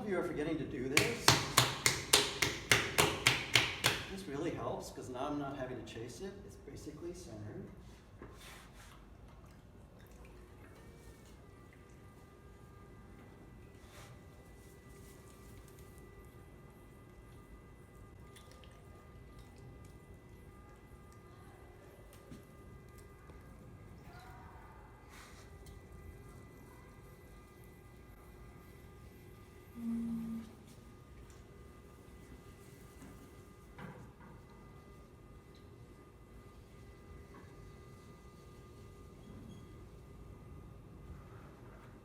you are forgetting to do this. This really helps because now I'm not having to chase it. It's basically centered.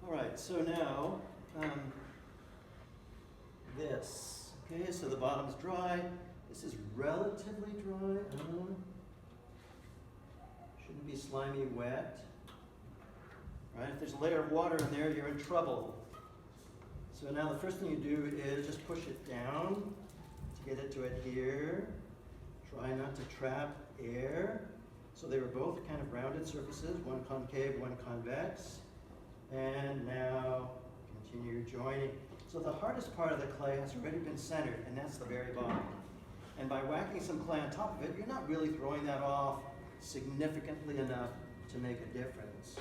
All right, so now this. Okay, so the bottom's dry. This is relatively dry. Shouldn't be slimy wet. Right? If there's a layer of water in there, you're in trouble. So now the first thing you do is just push it down to get it to adhere. Try not to trap air. So they were both kind of rounded surfaces, one concave, one convex. And now continue joining. So the hardest part of the clay has already been centered, and that's the very bottom. And by whacking some clay on top of it, you're not really throwing that off significantly enough to make a difference.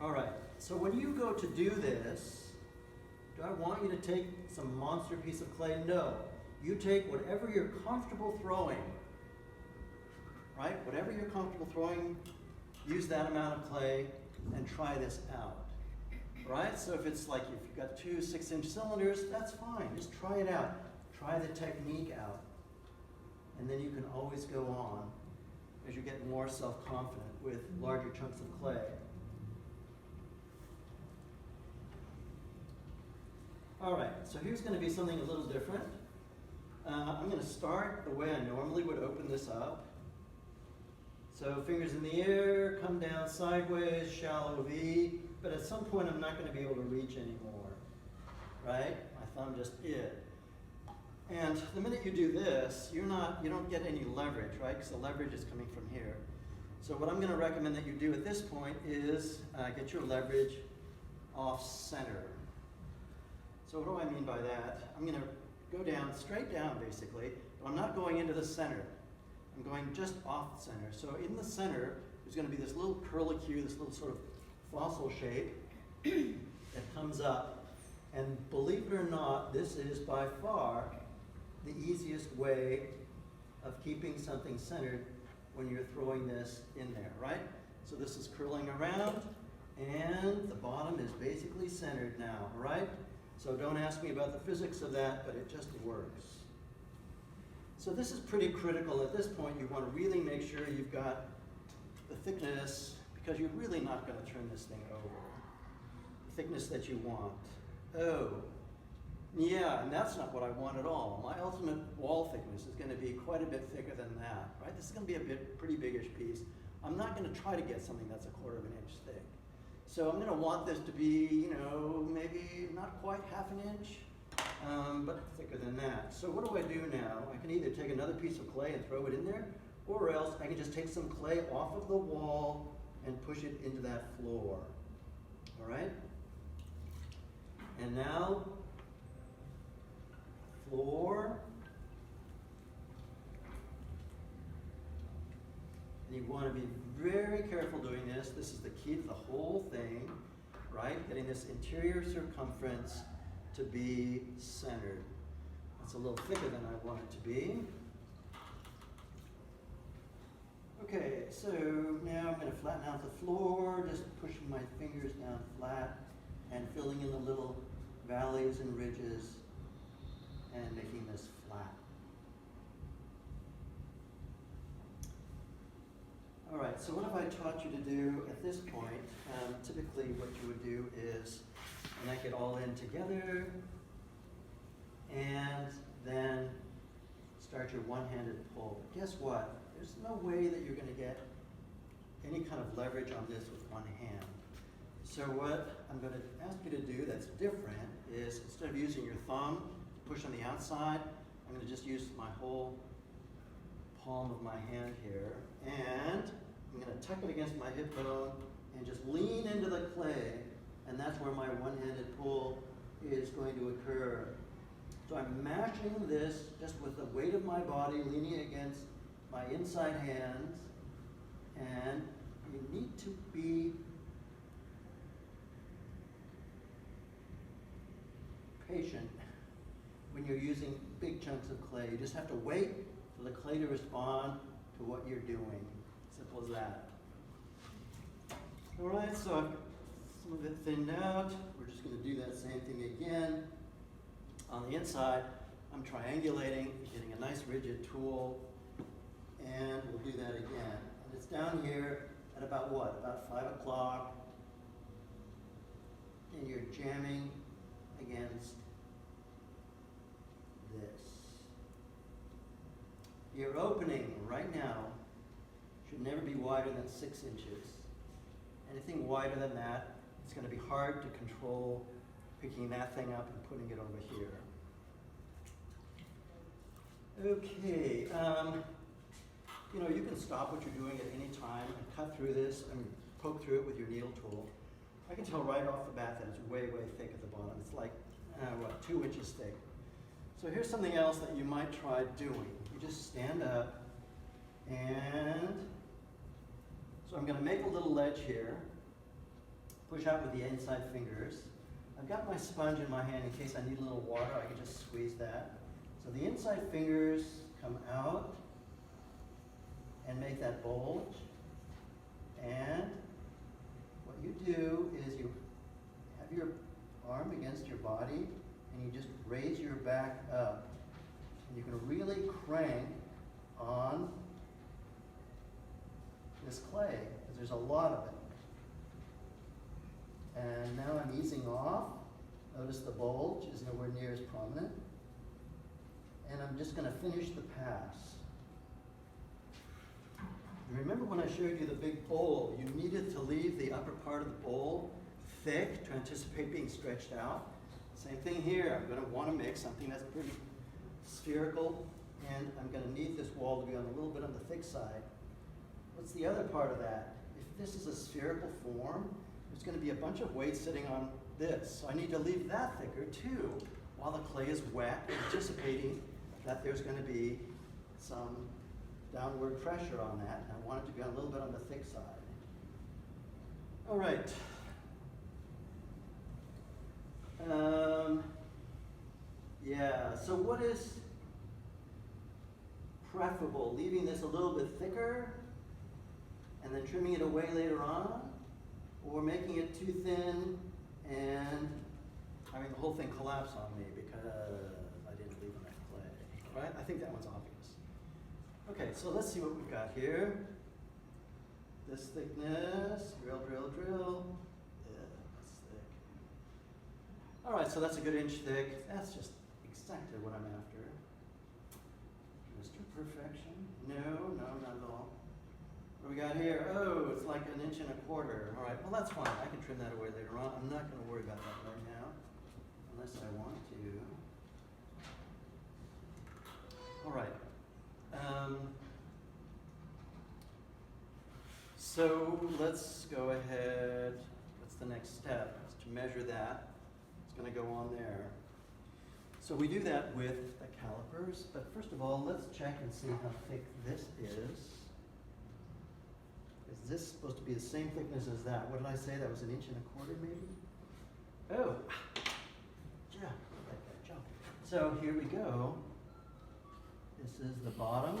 All right, so when you go to do this, do I want you to take some monster piece of clay? No. You take whatever you're comfortable throwing. Right? Whatever you're comfortable throwing, use that amount of clay and try this out. Right? So if it's like if you've got 2 6-inch cylinders, that's fine. Just try it out. Try the technique out. And then you can always go on as you get more self-confident with larger chunks of clay. All right, so here's going to be something a little different. I'm going to start the way I normally would open this up. So fingers in the air, come down sideways, shallow V, but at some point I'm not going to be able to reach anymore, right? My thumb just is. And the minute you do this, you don't get any leverage, right? Because the leverage is coming from here. So what I'm going to recommend that you do at this point is get your leverage off center. So what do I mean by that? I'm going to go down, straight down basically, but I'm not going into the center. I'm going just off the center. So in the center, there's going to be this little curlicue, this little sort of fossil shape that comes up. And believe it or not, this is by far the easiest way of keeping something centered when you're throwing this in there, right? So this is curling around, and the bottom is basically centered now, right? So don't ask me about the physics of that, but it just works. So this is pretty critical. At this point, you want to really make sure you've got the thickness, because you're really not going to turn this thing over. The thickness that you want. Oh, yeah, and that's not what I want at all. My ultimate wall thickness is going to be quite a bit thicker than that, right? This is going to be a pretty biggish piece. I'm not going to try to get something that's 1/4 inch thick. So I'm going to want this to be, maybe not quite 1/2 inch, but thicker than that. So what do I do now? I can either take another piece of clay and throw it in there, or else I can just take some clay off of the wall and push it into that floor. All right? And now, floor. And you want to be very careful doing this. This is the key to the whole thing, right? Getting this interior circumference to be centered. That's a little thicker than I want it to be. Okay, so now I'm going to flatten out the floor, just pushing my fingers down flat and filling in the little valleys and ridges and making this flat. All right, so what have I taught you to do at this point? Typically what you would do is neck it all in together and then start your one-handed pull. But guess what? There's no way that you're going to get any kind of leverage on this with one hand. So what I'm going to ask you to do that's different is instead of using your thumb to push on the outside, I'm going to just use my whole palm of my hand here, and I'm going to tuck it against my hip bone and just lean into the clay, and that's where my one-handed pull is going to occur. So I'm mashing this just with the weight of my body leaning against my inside hands, and you need to be patient when you're using big chunks of clay. You just have to wait for the clay to respond to what you're doing. Simple as that. All right, so I've got some of it thinned out. We're just going to do that same thing again. On the inside, I'm triangulating, getting a nice rigid tool, and we'll do that again. And it's down here at about what? About 5 o'clock, and you're jamming against this. Your opening right now should never be wider than 6 inches. Anything wider than that, it's going to be hard to control picking that thing up and putting it over here. Okay, you know, you can stop what you're doing at any time and cut through this and poke through it with your needle tool. I can tell right off the bat that it's way, way thick at the bottom. It's like, what, 2 inches thick. So here's something else that you might try doing. You just stand up, and so I'm going to make a little ledge here. Push out with the inside fingers. I've got my sponge in my hand in case I need a little water. I can just squeeze that. So the inside fingers come out and make that bulge. And what you do is you have your arm against your body and you just raise your back up. And you can really crank on this clay because there's a lot of it. And now I'm easing off. Notice the bulge is nowhere near as prominent. And I'm just going to finish the pass. And remember when I showed you the big bowl, you needed to leave the upper part of the bowl thick to anticipate being stretched out. Same thing here. I'm going to want to make something that's pretty spherical, and I'm going to need this wall to be on a little bit on the thick side. What's the other part of that? If this is a spherical form, there's going to be a bunch of weight sitting on this. So I need to leave that thicker too, while the clay is wet, anticipating that there's going to be some downward pressure on that. And I want it to be a little bit on the thick side. All right. Yeah, so what is preferable? Leaving this a little bit thicker and then trimming it away later on? Or making it too thin and having the whole thing collapse on me because I didn't leave enough clay, right? I think that one's obvious. Okay, so let's see what we've got here. This thickness, drill, drill, drill. Yeah, that's thick. All right, so that's a good inch thick. That's just exactly what I'm after. Mr. Perfection. No, not at all. What do we got here? Oh, it's like 1.25 inches. All right, well that's fine. I can trim that away later on. I'm not going to worry about that right now, unless I want to. All right. So let's go ahead. What's the next step? Is to measure that. It's going to go on there. So we do that with the calipers, but first of all, let's check and see how thick this is. Is this supposed to be the same thickness as that? What did I say? That was 1.25 inches maybe? Oh, yeah, like that jump. So here we go. This is the bottom.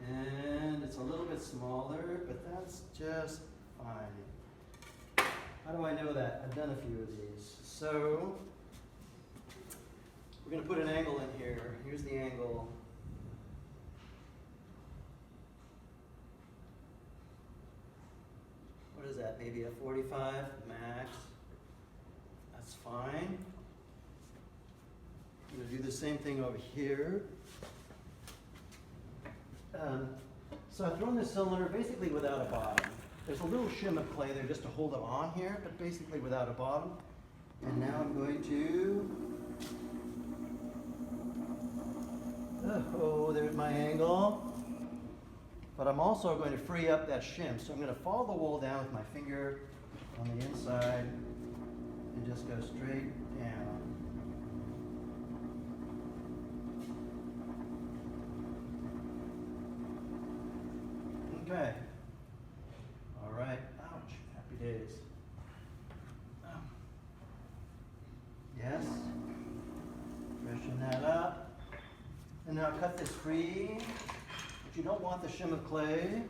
And it's a little bit smaller, but that's just fine. How do I know that? I've done a few of these. So we're going to put an angle in here. Here's the angle. What is that? Maybe a 45 max. That's fine. I'm going to do the same thing over here. So I've thrown this cylinder basically without a bottom. There's a little shim of clay there just to hold it on here, but basically without a bottom. And now I'm going to, oh, there's my angle. but I'm also going to free up that shim. So I'm going to follow the wall down with my finger on the inside and just go straight down. Okay. All right. Ouch. Happy days. Yes. Freshen that up. And now cut this free. But you don't want the shim of clay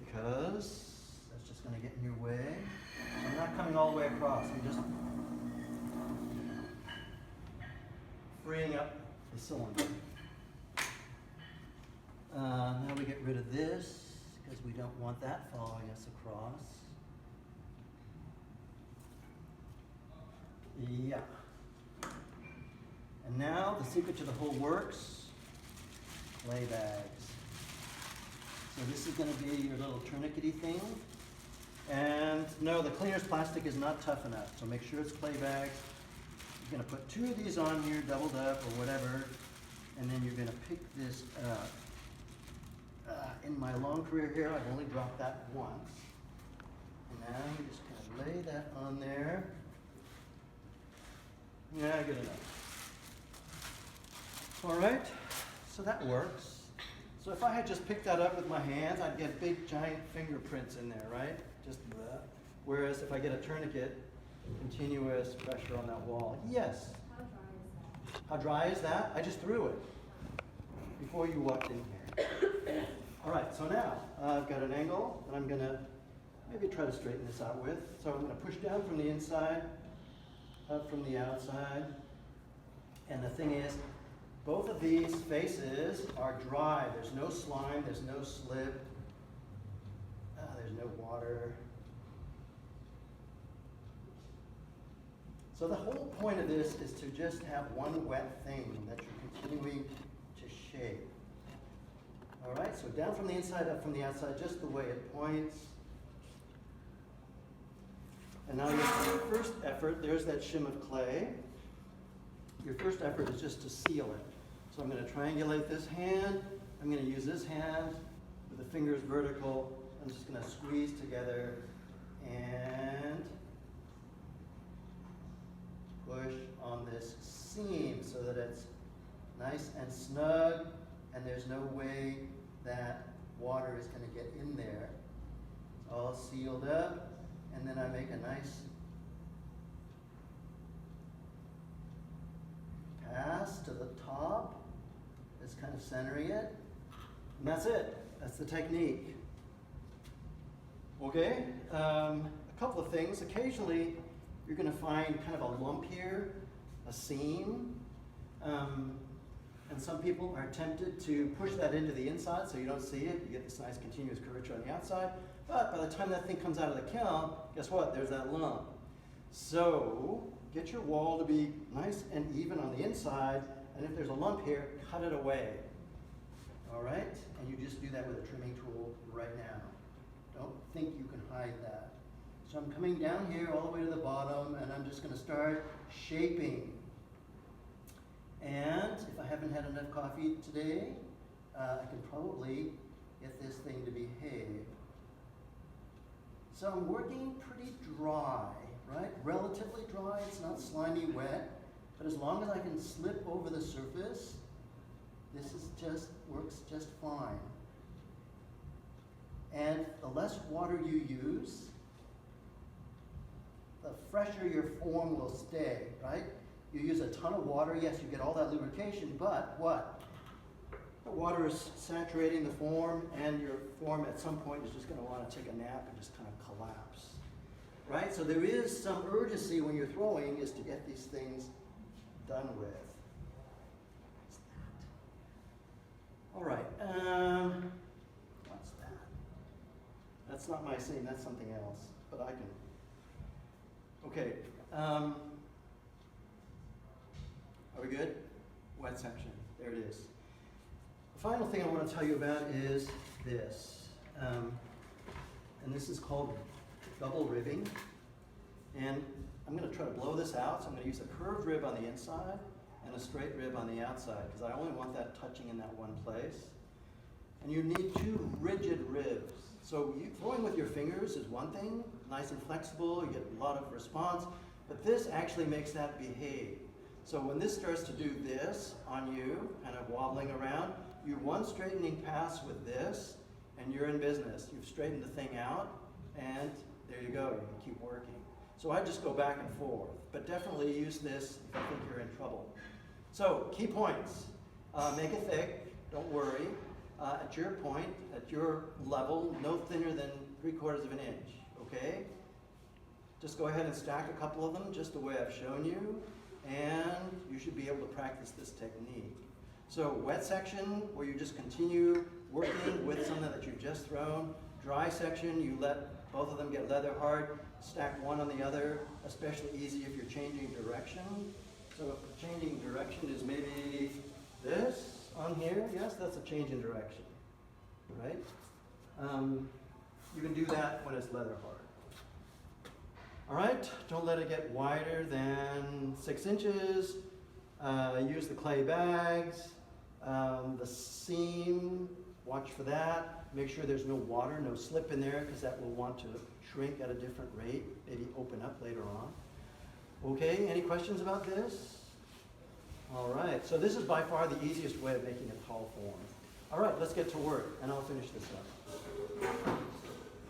because that's just going to get in your way. So I'm not coming all the way across. I'm just freeing up the cylinder. Now we get rid of this because we don't want that following us across. Yeah. And now the secret to the whole works, clay bags. So this is going to be your little tourniquety thing. And no, the cleaner's plastic is not tough enough, so make sure it's clay bags. You're going to put 2 of these on here, doubled up or whatever, and then you're going to pick this up. In my long career here, I've only dropped that once. And now you just kind of lay that on there. Yeah, good enough. All right, so that works. So if I had just picked that up with my hands, I'd get big giant fingerprints in there, right? Just that. Whereas if I get a tourniquet, continuous pressure on that wall. Yes? How dry is that? How dry is that? I just threw it before you walked in here. All right, so now I've got an angle that I'm going to maybe try to straighten this out with. So I'm going to push down from the inside, up from the outside. And the thing is, both of these faces are dry. There's no slime, there's no slip, there's no water. So the whole point of this is to just have one wet thing that you're continuing to shape. All right, so down from the inside, up from the outside, just the way it points. And now your first effort, there's that shim of clay. Your first effort is just to seal it. So I'm going to triangulate this hand. I'm going to use this hand with the fingers vertical. I'm just going to squeeze together and push on this seam so that it's nice and snug and there's no way that water is going to get in there. It's all sealed up, and then I make a nice pass to the top, just kind of centering it, and that's it. That's the technique. Okay, a couple of things. Occasionally, you're going to find kind of a lump here, a seam, and some people are tempted to push that into the inside so you don't see it. You get this nice continuous curvature on the outside, but by the time that thing comes out of the kiln, guess what? There's that lump. So get your wall to be nice and even on the inside, and if there's a lump here, cut it away. All right? And you just do that with a trimming tool right now. Don't think you can hide that. So I'm coming down here all the way to the bottom, and I'm just going to start shaping. And if I haven't had enough coffee today, I can probably get this thing to behave. So I'm working pretty dry, right? Relatively dry, it's not slimy wet, but as long as I can slip over the surface, this is works just fine. And the less water you use, the fresher your form will stay, right? You use a ton of water, yes, you get all that lubrication, but what? The water is saturating the form, and your form at some point is just going to want to take a nap and just kind of collapse, right? So there is some urgency when you're throwing is to get these things done with. What's that? All right, what's that? That's not my seam, that's something else, but I can. Okay, are we good? Wet section, there it is. The final thing I want to tell you about is this. And this is called double ribbing. And I'm going to try to blow this out, so I'm going to use a curved rib on the inside and a straight rib on the outside, because I only want that touching in that one place. And you need two rigid ribs. So throwing with your fingers is one thing, nice and flexible, you get a lot of response, but this actually makes that behave. So when this starts to do this on you, kind of wobbling around, you one straightening pass with this, and you're in business. You've straightened the thing out, and there you go, you can keep working. So I just go back and forth, but definitely use this if you think you're in trouble. So, key points. Make it thick, don't worry. At your point, at your level, no thinner than 3/4 of an inch, okay? Just go ahead and stack a couple of them just the way I've shown you, and you should be able to practice this technique. So wet section, where you just continue working with something that you've just thrown. Dry section, you let both of them get leather hard, stack one on the other, especially easy if you're changing direction. So if the changing direction is maybe this on here, yes, that's a change in direction, right? You can do that when it's leather hard. All right, don't let it get wider than 6 inches. Use the clay bags. The seam, watch for that. Make sure there's no water, no slip in there, because that will want to shrink at a different rate, maybe open up later on. Okay, any questions about this? All right, so this is by far the easiest way of making a tall form. All right, let's get to work, and I'll finish this up.